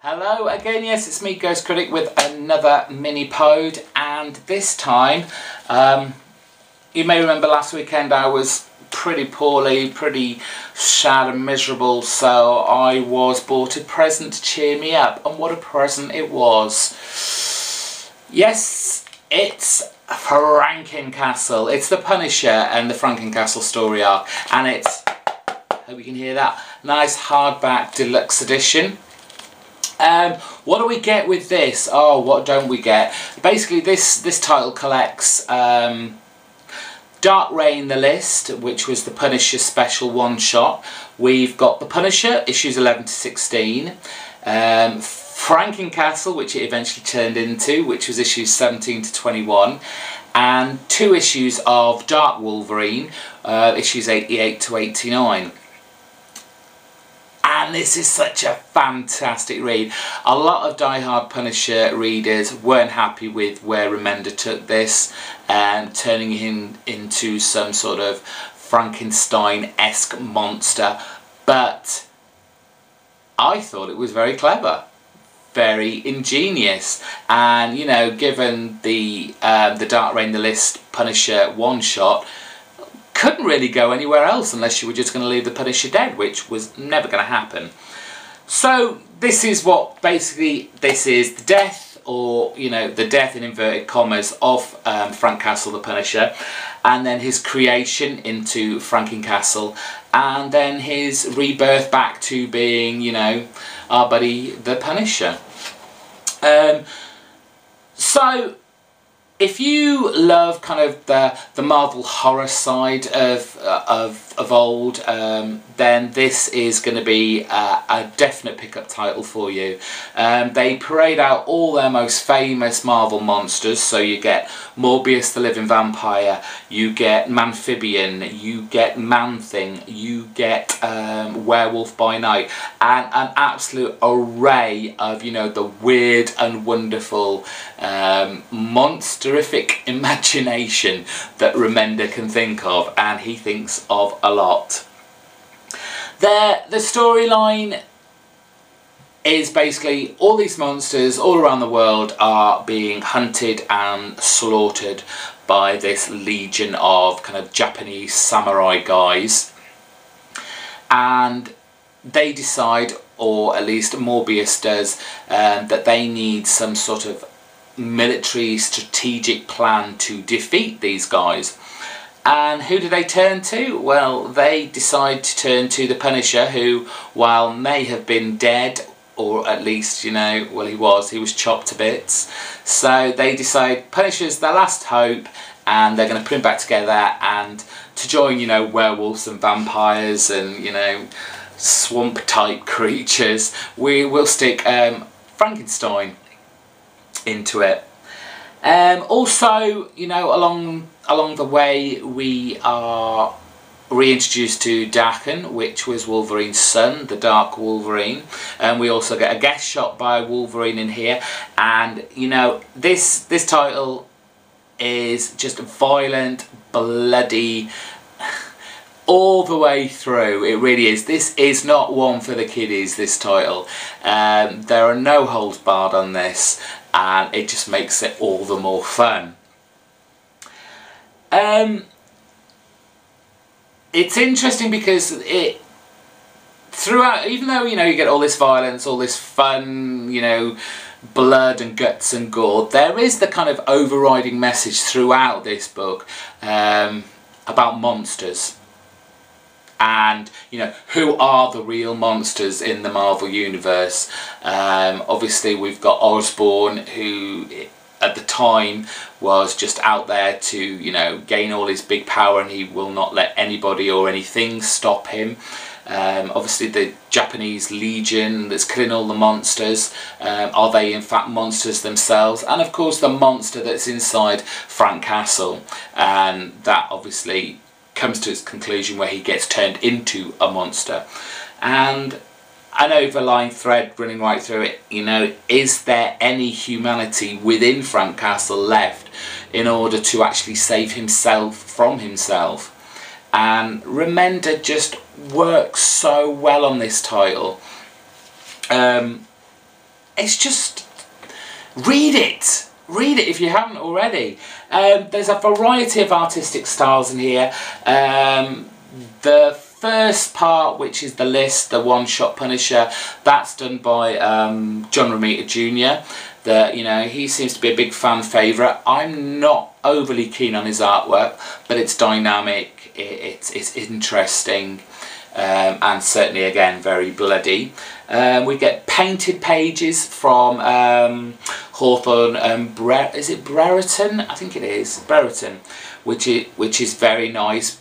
Hello again, yes, it's me, Ghost Critic, with another mini-pode, and this time, you may remember last weekend I was pretty poorly, pretty sad and miserable, so I was bought a present to cheer me up, and what a present it was. Yes, it's Franken-Castle. It's the Punisher and the Franken-Castle story arc, and it's, hope you can hear that, nice hardback deluxe edition. What do we get with this? Oh, what don't we get? Basically, this title collects Dark Reign the List, which was the Punisher special one-shot. We've got the Punisher, issues 11 to 16. Franken-Castle, which it eventually turned into, which was issues 17 to 21. And 2 issues of Dark Wolverine, issues 88 to 89. And this is such a fantastic read. A lot of die-hard Punisher readers weren't happy with where Remender took this, and turning him into some sort of Frankenstein-esque monster. But I thought it was very clever, very ingenious, and you know, given the Dark Reign the List Punisher one-shot, couldn't really go anywhere else unless you were just going to leave the Punisher dead, which was never going to happen. So this is what, basically, this is the death, or you know, the death in inverted commas of Franken-Castle the Punisher, and then his creation into Franken-Castle, and then his rebirth back to being, you know, our buddy the Punisher. So if you love kind of the Marvel horror side of old, then this is going to be a definite pickup title for you. They parade out all their most famous Marvel monsters, so you get Morbius the Living Vampire, you get Amphibian, you get Man-Thing, you get Werewolf by Night, and an absolute array of, you know, the weird and wonderful monsterific imagination that Remender can think of, and he thinks of a lot. The storyline is basically all these monsters all around the world are being hunted and slaughtered by this legion of kind of Japanese samurai guys, and they decide, or at least Morbius does, that they need some sort of military strategic plan to defeat these guys. And who do they turn to? Well, they decide to turn to the Punisher, who, while may have been dead, or at least, you know, well, he was chopped to bits. So they decide Punisher's their last hope, and they're going to put him back together, and to join, you know, werewolves and vampires and, you know, swamp type creatures, we will stick Frankenstein into it. Also, you know, along the way, we are reintroduced to Daken, which was Wolverine's son, the Dark Wolverine, and we also get a guest shot by Wolverine in here. And you know, this title is just violent, bloody, all the way through. It really is. This is not one for the kiddies, this title. There are no holds barred on this, and it just makes it all the more fun. It's interesting because it, throughout, even though, you know, you get all this violence, all this fun, you know, blood and guts and gore, there is the kind of overriding message throughout this book about monsters. And, you know, who are the real monsters in the Marvel Universe. Obviously we've got Osborn, who at the time was just out there to, you know, gain all his big power, and he will not let anybody or anything stop him. Obviously the Japanese Legion that's killing all the monsters, are they in fact monsters themselves? And of course the monster that's inside Franken-Castle, and that obviously comes to its conclusion where he gets turned into a monster. And an overlying thread running right through it, you know, is there any humanity within Franken-Castle left in order to actually save himself from himself? And Remender just works so well on this title. it's just, read it. Read it if you haven't already. There's a variety of artistic styles in here. The first part, which is the list, the one-shot Punisher, that's done by John Romita Jr. You know, he seems to be a big fan favourite. I'm not overly keen on his artwork, but it's dynamic, it's interesting, and certainly, again, very bloody. We get painted pages from Hawthorne and is it Brereton? I think it is Brereton, which is very nice.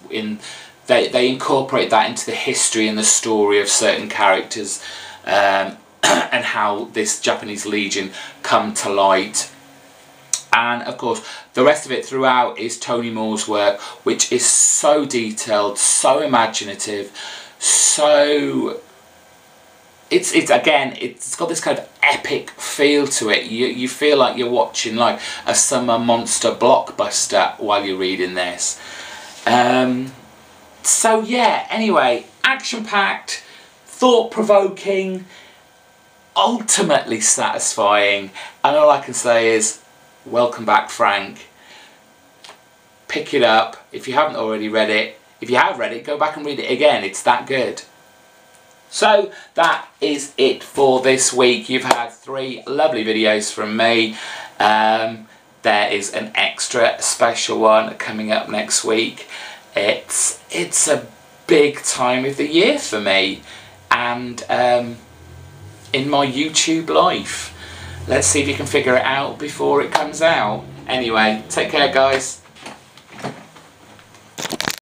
They incorporate that into the history and the story of certain characters, and how this Japanese Legion come to light. And of course, the rest of it throughout is Tony Moore's work, which is so detailed, so imaginative, so it's got this kind of epic feel to it. You feel like you're watching like a summer monster blockbuster while you're reading this. So yeah, anyway, action-packed, thought-provoking, ultimately satisfying, and all I can say is, welcome back, Frank. Pick it up if you haven't already read it. If you have read it, go back and read it again. It's that good. So that is it for this week. You've had 3 lovely videos from me. There is an extra special one coming up next week. It's a big time of the year for me, and in my YouTube life. Let's see if you can figure it out before it comes out. Anyway, take care, guys.